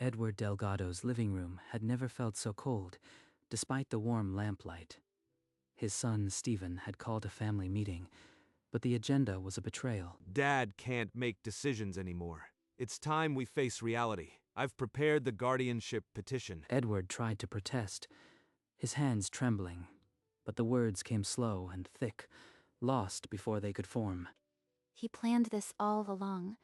Edward Delgado's living room had never felt so cold, despite the warm lamplight. His son, Stephen, had called a family meeting, but the agenda was a betrayal. Dad can't make decisions anymore. It's time we face reality. I've prepared the guardianship petition. Edward tried to protest, his hands trembling, but the words came slow and thick, lost before they could form. He planned this all along,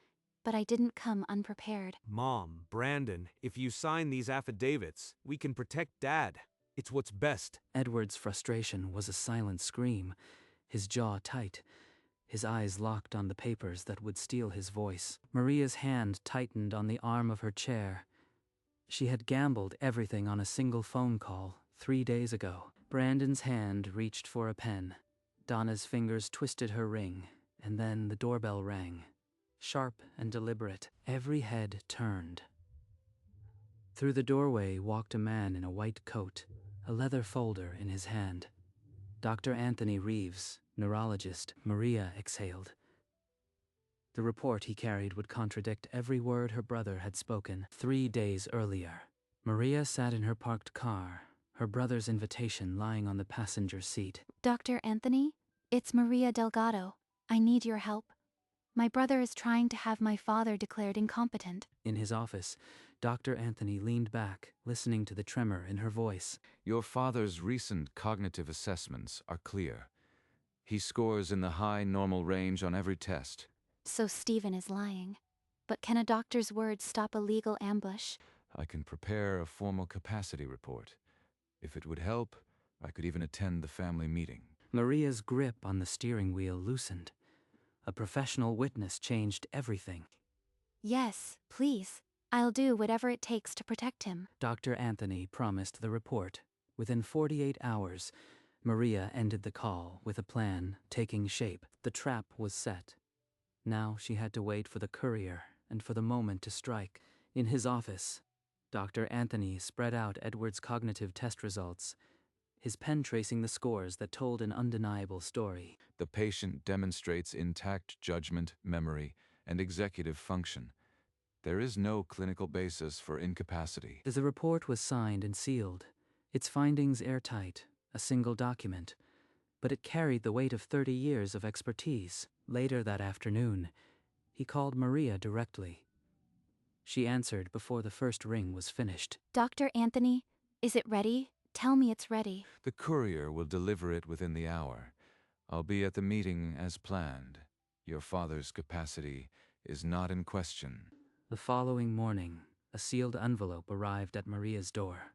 but I didn't come unprepared. Mom, Brandon, if you sign these affidavits, we can protect Dad. It's what's best. Edward's frustration was a silent scream, his jaw tight, his eyes locked on the papers that would steal his voice. Maria's hand tightened on the arm of her chair. She had gambled everything on a single phone call 3 days ago. Brandon's hand reached for a pen. Donna's fingers twisted her ring, and then the doorbell rang. Sharp and deliberate, every head turned. Through the doorway walked a man in a white coat, a leather folder in his hand. Dr. Anthony Reeves, neurologist. Maria exhaled. The report he carried would contradict every word her brother had spoken 3 days earlier. Maria sat in her parked car, her brother's invitation lying on the passenger seat. Dr. Anthony, it's Maria Delgado. I need your help. My brother is trying to have my father declared incompetent. In his office, Dr. Anthony leaned back, listening to the tremor in her voice. Your father's recent cognitive assessments are clear. He scores in the high normal range on every test. So Stephen is lying. But can a doctor's word stop a legal ambush? I can prepare a formal capacity report. If it would help, I could even attend the family meeting. Maria's grip on the steering wheel loosened. A professional witness changed everything. Yes, please. I'll do whatever it takes to protect him. Dr. Anthony promised the report. Within 48 hours, Maria ended the call with a plan taking shape. The trap was set. Now she had to wait for the courier and for the moment to strike. In his office, Dr. Anthony spread out Edward's cognitive test results, his pen tracing the scores that told an undeniable story. The patient demonstrates intact judgment, memory, and executive function. There is no clinical basis for incapacity. The report was signed and sealed, its findings airtight, a single document, but it carried the weight of 30 years of expertise. Later that afternoon, he called Maria directly. She answered before the first ring was finished. Dr. Anthony, is it ready? Tell me it's ready. The courier will deliver it within the hour. I'll be at the meeting as planned. Your father's capacity is not in question. The following morning, a sealed envelope arrived at Maria's door.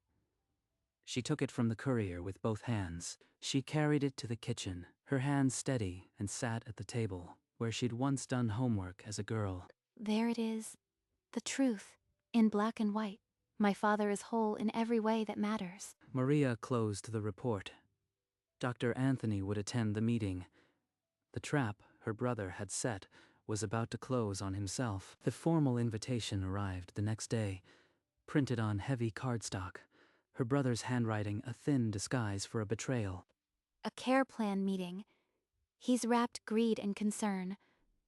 She took it from the courier with both hands. She carried it to the kitchen, her hands steady, and sat at the table, where she'd once done homework as a girl. There it is. The truth, in black and white. My father is whole in every way that matters. Maria closed the report. Dr. Anthony would attend the meeting. The trap her brother had set was about to close on himself. The formal invitation arrived the next day, printed on heavy cardstock, her brother's handwriting a thin disguise for a betrayal. A care plan meeting. He's wrapped greed and concern,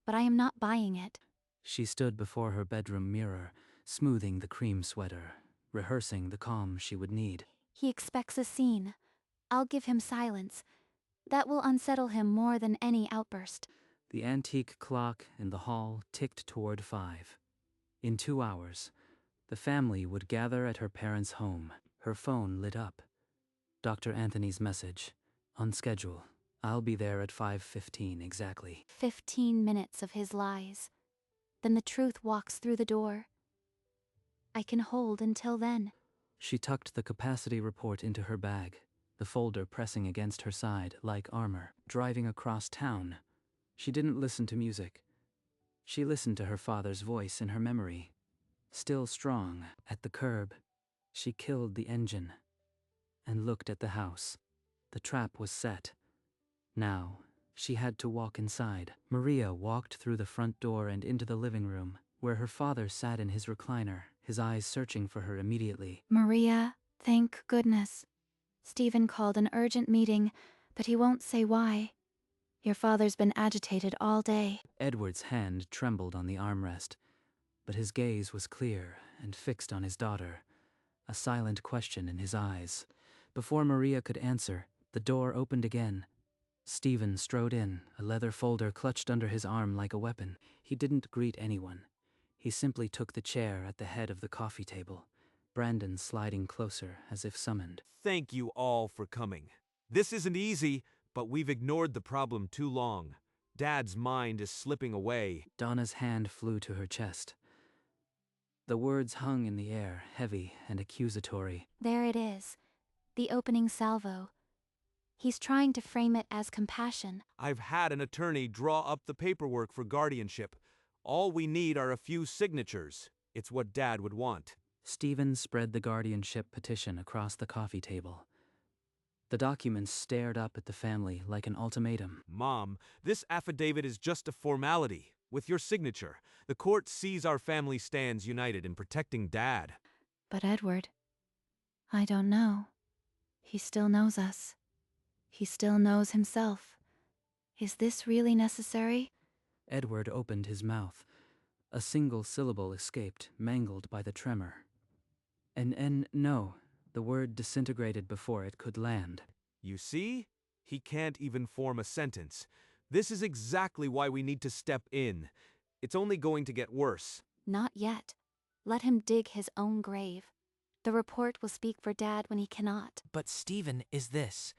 but I am not buying it. She stood before her bedroom mirror, smoothing the cream sweater, rehearsing the calm she would need. He expects a scene. I'll give him silence. That will unsettle him more than any outburst. The antique clock in the hall ticked toward 5. In 2 hours, the family would gather at her parents' home. Her phone lit up. Dr. Anthony's message, on schedule. I'll be there at 5:15 exactly. 15 minutes of his lies. Then the truth walks through the door. I can hold until then. She tucked the capacity report into her bag, the folder pressing against her side like armor. Driving across town, she didn't listen to music. She listened to her father's voice in her memory. Still strong, at the curb, she killed the engine and looked at the house. The trap was set. Now, she had to walk inside. Maria walked through the front door and into the living room, where her father sat in his recliner, his eyes searching for her immediately. Maria, thank goodness. Stephen called an urgent meeting, but he won't say why. Your father's been agitated all day. Edward's hand trembled on the armrest, but his gaze was clear and fixed on his daughter, a silent question in his eyes. Before Maria could answer, the door opened again. Stephen strode in, a leather folder clutched under his arm like a weapon. He didn't greet anyone. He simply took the chair at the head of the coffee table, Brandon sliding closer as if summoned. Thank you all for coming. This isn't easy, but we've ignored the problem too long. Dad's mind is slipping away. Donna's hand flew to her chest. The words hung in the air, heavy and accusatory. There it is. The opening salvo. He's trying to frame it as compassion. I've had an attorney draw up the paperwork for guardianship. All we need are a few signatures. It's what Dad would want. Stephen spread the guardianship petition across the coffee table. The documents stared up at the family like an ultimatum. Mom, this affidavit is just a formality. With your signature, the court sees our family stands united in protecting Dad. But Edward, I don't know. He still knows us. He still knows himself. Is this really necessary? Edward opened his mouth. A single syllable escaped, mangled by the tremor. No, the word disintegrated before it could land. You see? He can't even form a sentence. This is exactly why we need to step in. It's only going to get worse. Not yet. Let him dig his own grave. The report will speak for Dad when he cannot. But Stephen, is this?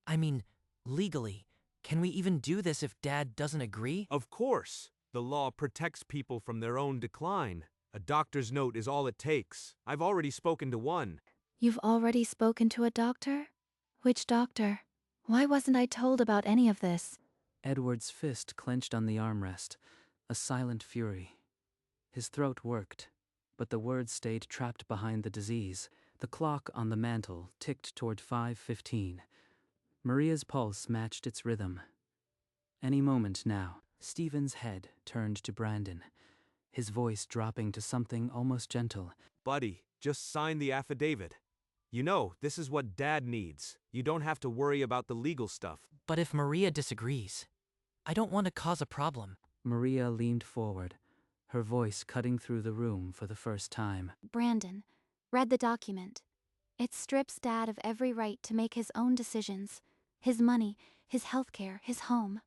I mean, legally, can we even do this if Dad doesn't agree? Of course. The law protects people from their own decline. A doctor's note is all it takes. I've already spoken to one. You've already spoken to a doctor? Which doctor? Why wasn't I told about any of this? Edward's fist clenched on the armrest, a silent fury. His throat worked, but the words stayed trapped behind the disease. The clock on the mantel ticked toward 5:15. Maria's pulse matched its rhythm. Any moment now. Stephen's head turned to Brandon, his voice dropping to something almost gentle. Buddy, just sign the affidavit. You know, this is what Dad needs. You don't have to worry about the legal stuff. But if Maria disagrees, I don't want to cause a problem. Maria leaned forward, her voice cutting through the room for the first time. Brandon, read the document. It strips Dad of every right to make his own decisions. His money, his healthcare, his home.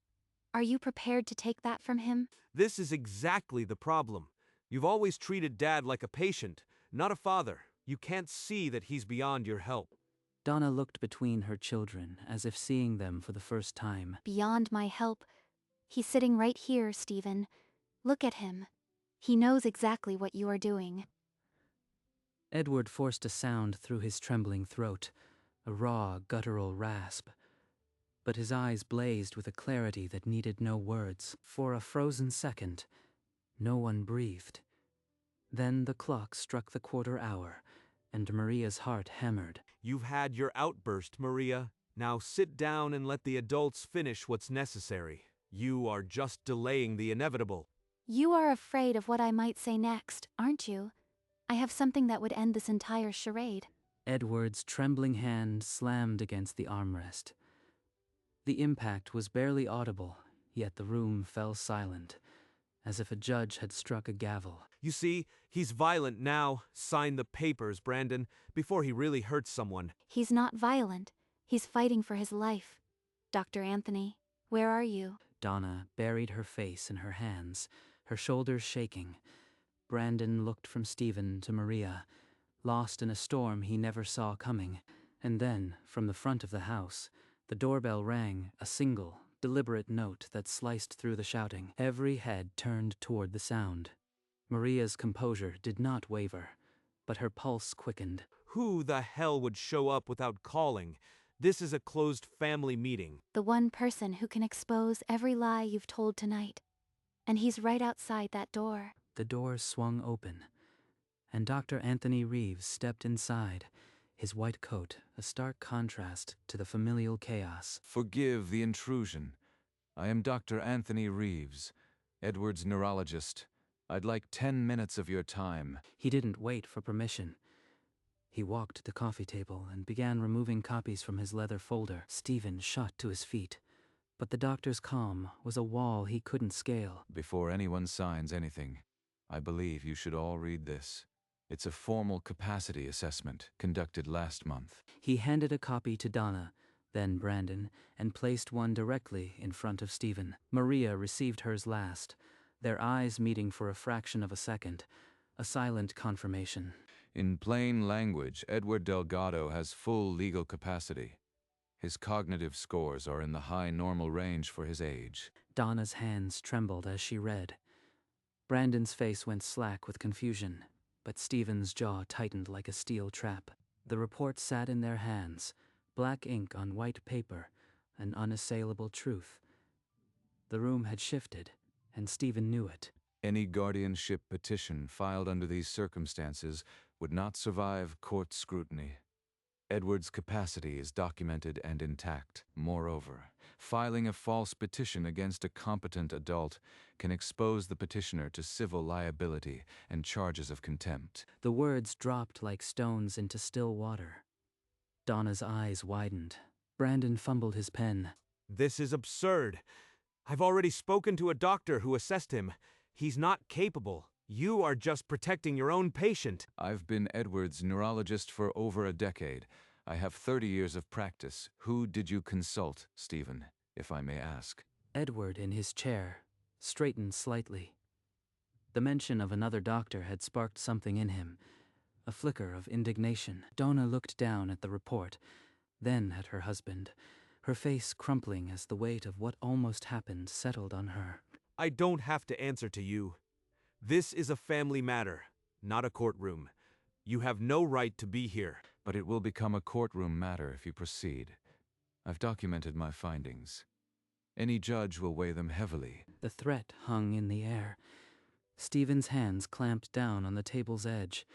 Are you prepared to take that from him? This is exactly the problem. You've always treated Dad like a patient, not a father. You can't see that he's beyond your help. Donna looked between her children as if seeing them for the first time. Beyond my help. He's sitting right here, Stephen. Look at him. He knows exactly what you are doing. Edward forced a sound through his trembling throat, a raw, guttural rasp. But his eyes blazed with a clarity that needed no words. For a frozen second, no one breathed. Then the clock struck the quarter hour, and Maria's heart hammered. You've had your outburst, Maria. Now sit down and let the adults finish what's necessary. You are just delaying the inevitable. You are afraid of what I might say next, aren't you? I have something that would end this entire charade. Edward's trembling hand slammed against the armrest. The impact was barely audible, yet the room fell silent, as if a judge had struck a gavel. You see, he's violent now. Sign the papers, Brandon, before he really hurts someone. He's not violent. He's fighting for his life. Dr. Anthony, where are you? Donna buried her face in her hands, her shoulders shaking. Brandon looked from Stephen to Maria, lost in a storm he never saw coming. And then, from the front of the house, the doorbell rang, a single, deliberate note that sliced through the shouting. Every head turned toward the sound. Maria's composure did not waver, but her pulse quickened. Who the hell would show up without calling? This is a closed family meeting. The one person who can expose every lie you've told tonight. And he's right outside that door. The door swung open, and Dr. Anthony Reeves stepped inside, his white coat a stark contrast to the familial chaos. Forgive the intrusion. I am Dr. Anthony Reeves, Edward's neurologist. I'd like 10 minutes of your time. He didn't wait for permission. He walked to the coffee table and began removing copies from his leather folder. Stephen shot to his feet, but the doctor's calm was a wall he couldn't scale. Before anyone signs anything, I believe you should all read this. It's a formal capacity assessment conducted last month. He handed a copy to Donna, then Brandon, and placed one directly in front of Stephen. Maria received hers last, their eyes meeting for a fraction of a second, a silent confirmation. In plain language, Edward Delgado has full legal capacity. His cognitive scores are in the high normal range for his age. Donna's hands trembled as she read. Brandon's face went slack with confusion, but Stephen's jaw tightened like a steel trap. The report sat in their hands, black ink on white paper, an unassailable truth. The room had shifted, and Stephen knew it. Any guardianship petition filed under these circumstances would not survive court scrutiny. Edward's capacity is documented and intact. Moreover, filing a false petition against a competent adult can expose the petitioner to civil liability and charges of contempt. The words dropped like stones into still water. Donna's eyes widened. Brandon fumbled his pen. This is absurd. I've already spoken to a doctor who assessed him. He's not capable. You are just protecting your own patient. I've been Edward's neurologist for over a decade. I have 30 years of practice. Who did you consult, Stephen, if I may ask? Edward, in his chair, straightened slightly. The mention of another doctor had sparked something in him, a flicker of indignation. Donna looked down at the report, then at her husband, her face crumpling as the weight of what almost happened settled on her. I don't have to answer to you. This is a family matter, not a courtroom. You have no right to be here. But it will become a courtroom matter if you proceed. I've documented my findings. Any judge will weigh them heavily. The threat hung in the air. Stephen's hands clamped down on the table's edge,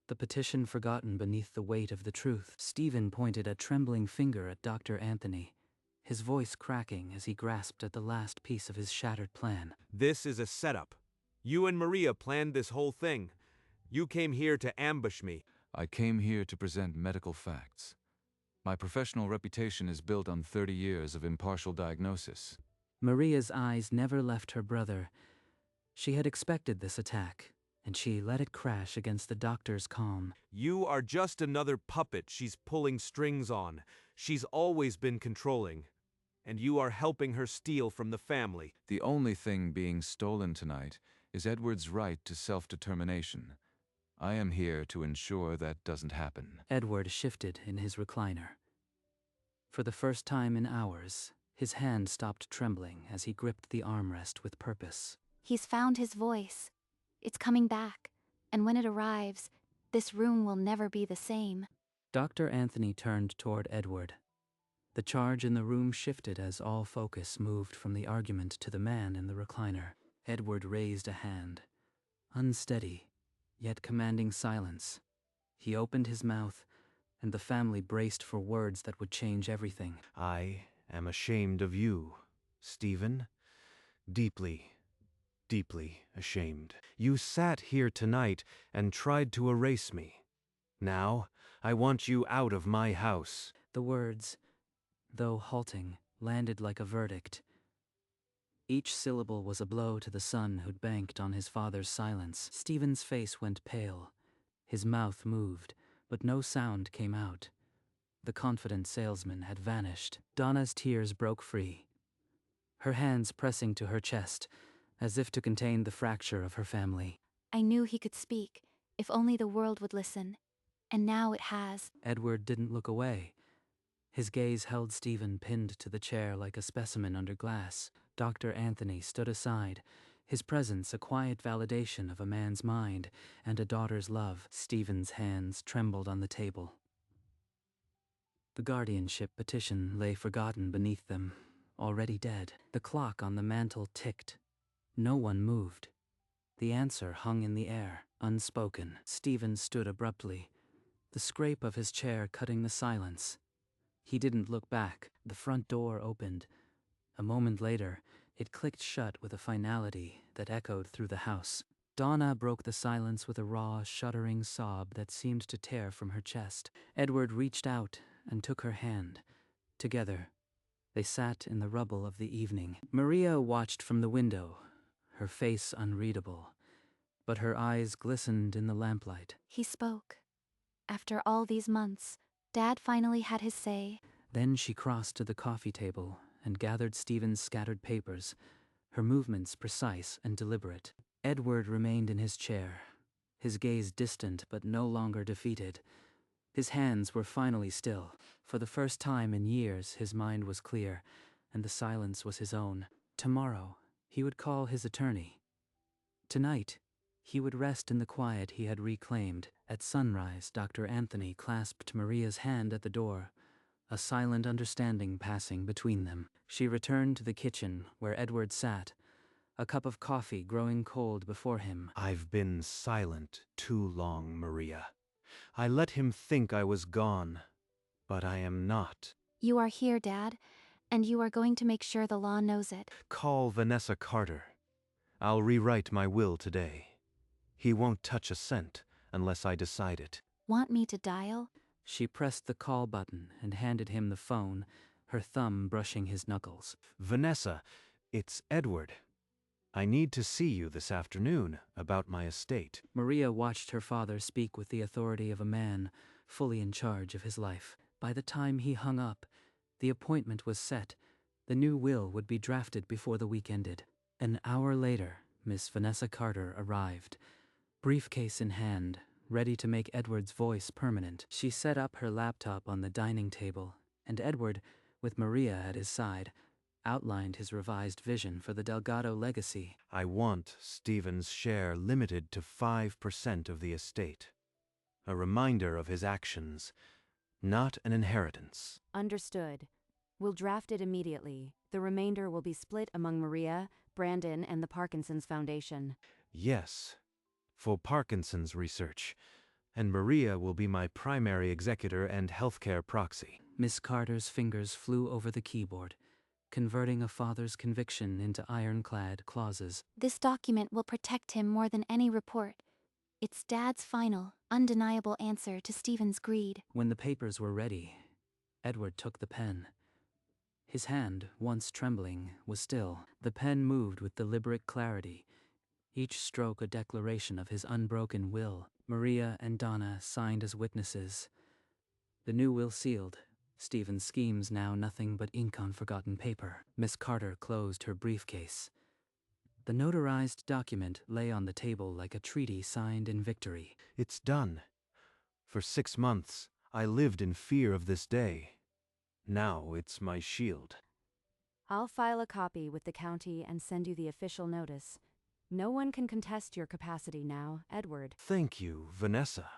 the petition forgotten beneath the weight of the truth. Stephen pointed a trembling finger at Dr. Anthony, his voice cracking as he grasped at the last piece of his shattered plan. This is a setup. You and Maria planned this whole thing. You came here to ambush me. I came here to present medical facts. My professional reputation is built on 30 years of impartial diagnosis. Maria's eyes never left her brother. She had expected this attack, and she let it crash against the doctor's calm. You are just another puppet she's pulling strings on. She's always been controlling, and you are helping her steal from the family. The only thing being stolen tonight is Edward's right to self-determination. I am here to ensure that doesn't happen. Edward shifted in his recliner. For the first time in hours, his hand stopped trembling as he gripped the armrest with purpose. He's found his voice. It's coming back, and when it arrives, this room will never be the same. Dr. Anthony turned toward Edward. The charge in the room shifted as all focus moved from the argument to the man in the recliner. Edward raised a hand, unsteady, yet commanding silence. He opened his mouth, and the family braced for words that would change everything. I am ashamed of you, Stephen. Deeply, deeply ashamed. You sat here tonight and tried to erase me. Now, I want you out of my house. The words, though halting, landed like a verdict. Each syllable was a blow to the son who'd banked on his father's silence. Stephen's face went pale. His mouth moved, but no sound came out. The confident salesman had vanished. Donna's tears broke free, her hands pressing to her chest, as if to contain the fracture of her family. I knew he could speak, if only the world would listen. And now it has. Edward didn't look away. His gaze held Stephen pinned to the chair like a specimen under glass. Dr. Anthony stood aside, his presence a quiet validation of a man's mind and a daughter's love. Stephen's hands trembled on the table. The guardianship petition lay forgotten beneath them, already dead. The clock on the mantel ticked. No one moved. The answer hung in the air, unspoken. Stephen stood abruptly, the scrape of his chair cutting the silence. He didn't look back. The front door opened. A moment later, it clicked shut with a finality that echoed through the house. Donna broke the silence with a raw, shuddering sob that seemed to tear from her chest. Edward reached out and took her hand. Together, they sat in the rubble of the evening. Maria watched from the window, her face unreadable. but her eyes glistened in the lamplight. He spoke. After all these months, Dad finally had his say. Then she crossed to the coffee table and gathered Stephen's scattered papers, her movements precise and deliberate. Edward remained in his chair, his gaze distant but no longer defeated. His hands were finally still. For the first time in years, his mind was clear, and the silence was his own. Tomorrow, he would call his attorney. Tonight, he would rest in the quiet he had reclaimed. At sunrise, Dr. Anthony clasped Maria's hand at the door, a silent understanding passing between them. She returned to the kitchen, where Edward sat, a cup of coffee growing cold before him. I've been silent too long, Maria. I let him think I was gone, but I am not. You are here, Dad, and you are going to make sure the law knows it. Call Vanessa Carter. I'll rewrite my will today. He won't touch a cent unless I decide it. Want me to dial? She pressed the call button and handed him the phone, her thumb brushing his knuckles. Vanessa, it's Edward. I need to see you this afternoon about my estate. Maria watched her father speak with the authority of a man fully in charge of his life. By the time he hung up, the appointment was set. The new will would be drafted before the week ended. An hour later, Miss Vanessa Carter arrived, briefcase in hand, ready to make Edward's voice permanent. She set up her laptop on the dining table, and Edward, with Maria at his side, outlined his revised vision for the Delgado legacy. I want Stephen's share limited to 5% of the estate. A reminder of his actions, not an inheritance. Understood. We'll draft it immediately. The remainder will be split among Maria, Brandon, and the Parkinson's Foundation. Yes, for Parkinson's research, and Maria will be my primary executor and healthcare proxy. Miss Carter's fingers flew over the keyboard, converting a father's conviction into ironclad clauses. This document will protect him more than any report. It's Dad's final, undeniable answer to Stephen's greed. When the papers were ready, Edward took the pen. His hand, once trembling, was still. The pen moved with deliberate clarity, each stroke a declaration of his unbroken will. Maria and Donna signed as witnesses. The new will sealed, Stephen's schemes now nothing but ink on forgotten paper. Miss Carter closed her briefcase. The notarized document lay on the table like a treaty signed in victory. It's done. For 6 months, I lived in fear of this day. Now it's my shield. I'll file a copy with the county and send you the official notice. No one can contest your capacity now, Edward. Thank you, Vanessa.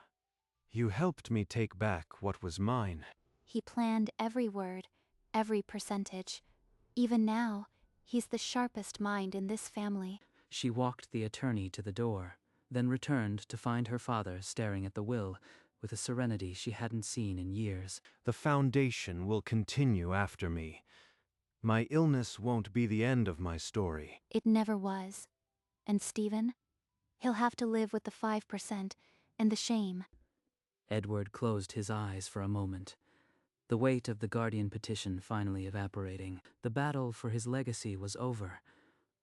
You helped me take back what was mine. He planned every word, every percentage. Even now, he's the sharpest mind in this family. She walked the attorney to the door, then returned to find her father staring at the will with a serenity she hadn't seen in years. The foundation will continue after me. My illness won't be the end of my story. It never was. And Stephen? He'll have to live with the 5% and the shame. Edward closed his eyes for a moment, the weight of the guardian petition finally evaporating. The battle for his legacy was over.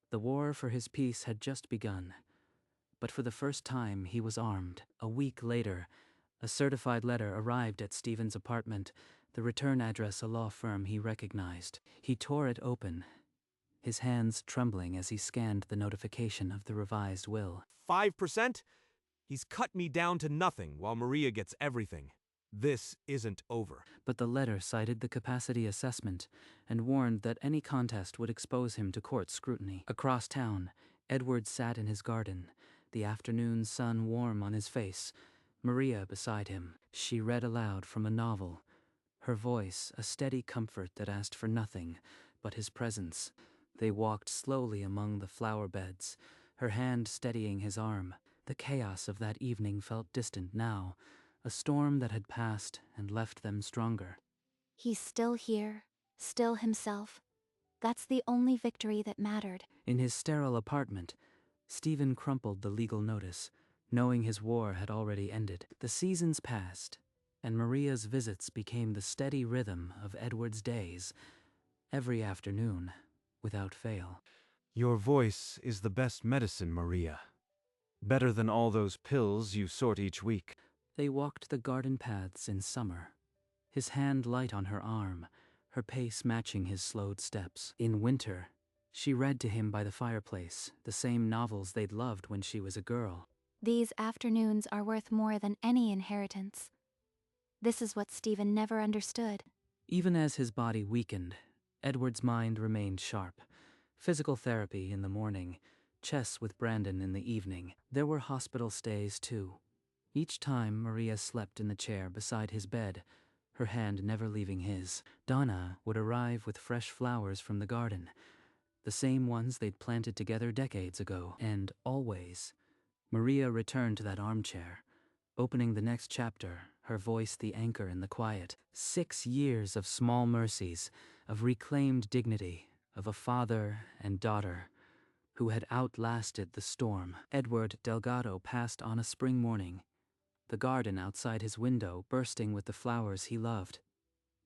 The war for his peace had just begun. But for the first time, he was armed. A week later, a certified letter arrived at Stephen's apartment, the return address a law firm he recognized. He tore it open, his hands trembling as he scanned the notification of the revised will. 5%? He's cut me down to nothing while Maria gets everything. This isn't over. But the letter cited the capacity assessment and warned that any contest would expose him to court scrutiny. Across town, Edward sat in his garden, the afternoon sun warm on his face, Maria beside him. She read aloud from a novel, her voice a steady comfort that asked for nothing but his presence. They walked slowly among the flower beds, her hand steadying his arm. The chaos of that evening felt distant now, a storm that had passed and left them stronger. He's still here, still himself. That's the only victory that mattered. In his sterile apartment, Stephen crumpled the legal notice, knowing his war had already ended. The seasons passed, and Maria's visits became the steady rhythm of Edward's days, every afternoon, without fail. Your voice is the best medicine, Maria. Better than all those pills you sort each week. They walked the garden paths in summer, his hand light on her arm, her pace matching his slowed steps. In winter, she read to him by the fireplace, the same novels they'd loved when she was a girl. These afternoons are worth more than any inheritance. This is what Stephen never understood. Even as his body weakened, Edward's mind remained sharp. Physical therapy in the morning, chess with Brandon in the evening. There were hospital stays, too. Each time Maria slept in the chair beside his bed, her hand never leaving his. Donna would arrive with fresh flowers from the garden, the same ones they'd planted together decades ago. And always, Maria returned to that armchair, opening the next chapter, her voice the anchor in the quiet. 6 years of small mercies, of reclaimed dignity, of a father and daughter who had outlasted the storm. Edward Delgado passed on a spring morning, the garden outside his window bursting with the flowers he loved.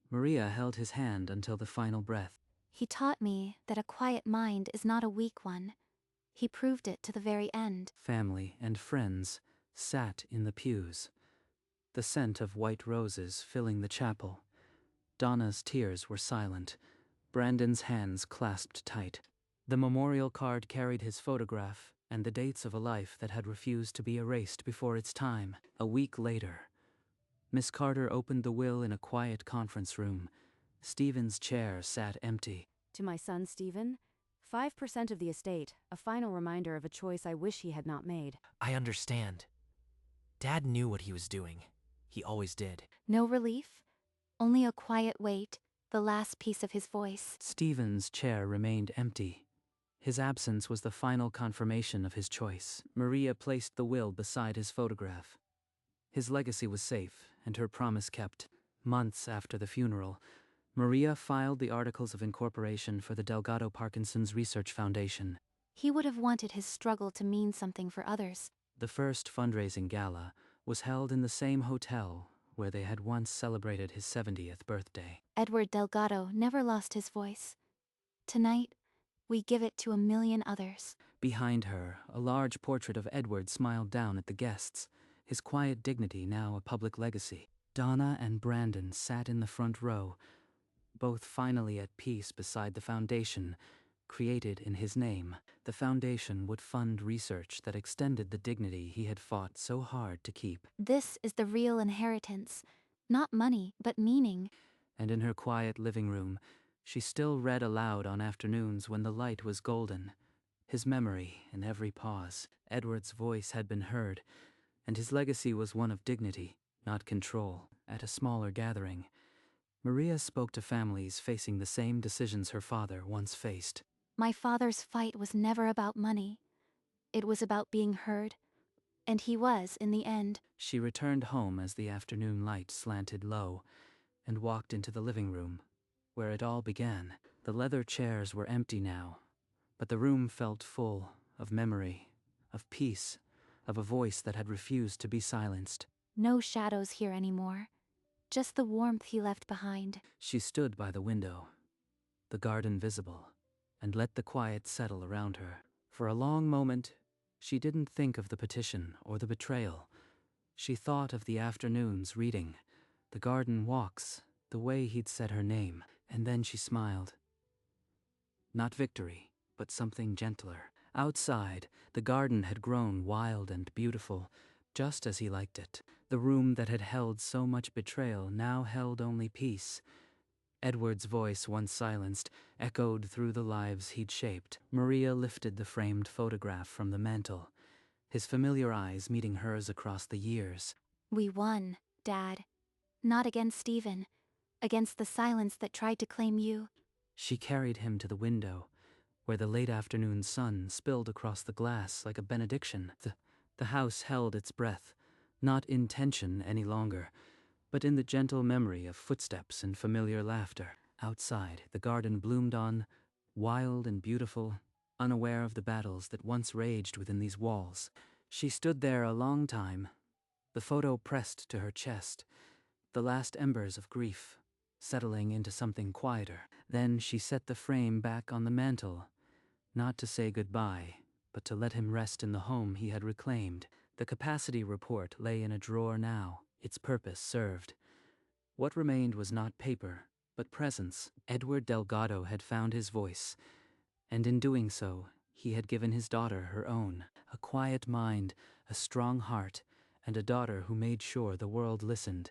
Maria held his hand until the final breath. He taught me that a quiet mind is not a weak one. He proved it to the very end. Family and friends sat in the pews, the scent of white roses filling the chapel. Donna's tears were silent, Brandon's hands clasped tight. The memorial card carried his photograph and the dates of a life that had refused to be erased before its time. A week later, Miss Carter opened the will in a quiet conference room. Stephen's chair sat empty. To my son, Stephen, 5% of the estate, a final reminder of a choice I wish he had not made. I understand. Dad knew what he was doing. He always did. No relief, only a quiet weight, the last piece of his voice. Stephen's chair remained empty. His absence was the final confirmation of his choice. Maria placed the will beside his photograph. His legacy was safe, and her promise kept. Months after the funeral, Maria filed the Articles of Incorporation for the Delgado Parkinson's Research Foundation. He would have wanted his struggle to mean something for others. The first fundraising gala was held in the same hotel where they had once celebrated his 70th birthday. Edward Delgado never lost his voice. Tonight, we give it to 1,000,000 others. Behind her, a large portrait of Edward smiled down at the guests, his quiet dignity now a public legacy. Donna and Brandon sat in the front row, both finally at peace beside the foundation, created in his name. The foundation would fund research that extended the dignity he had fought so hard to keep. This is the real inheritance. Not money, but meaning. And in her quiet living room, she still read aloud on afternoons when the light was golden. His memory in every pause. Edward's voice had been heard, and his legacy was one of dignity, not control. At a smaller gathering, Maria spoke to families facing the same decisions her father once faced. My father's fight was never about money. It was about being heard. And he was, in the end. She returned home as the afternoon light slanted low, and walked into the living room, where it all began. The leather chairs were empty now, but the room felt full of memory, of peace, of a voice that had refused to be silenced. No shadows here anymore. Just the warmth he left behind. She stood by the window, the garden visible, and let the quiet settle around her. For a long moment, she didn't think of the petition or the betrayal. She thought of the afternoons reading, the garden walks, the way he'd said her name, and then she smiled. Not victory, but something gentler. Outside, the garden had grown wild and beautiful, just as he liked it. The room that had held so much betrayal now held only peace. Edward's voice, once silenced, echoed through the lives he'd shaped. Maria lifted the framed photograph from the mantel, his familiar eyes meeting hers across the years. We won, Dad. Not against Stephen. Against the silence that tried to claim you. She carried him to the window, where the late afternoon sun spilled across the glass like a benediction. The house held its breath, not in tension any longer, but in the gentle memory of footsteps and familiar laughter. Outside, the garden bloomed on, wild and beautiful, unaware of the battles that once raged within these walls. She stood there a long time, the photo pressed to her chest, the last embers of grief settling into something quieter. Then she set the frame back on the mantel, not to say goodbye, but to let him rest in the home he had reclaimed. The capacity report lay in a drawer now, its purpose served. What remained was not paper, but presence. Edward Delgado had found his voice, and in doing so, he had given his daughter her own. A quiet mind, a strong heart, and a daughter who made sure the world listened.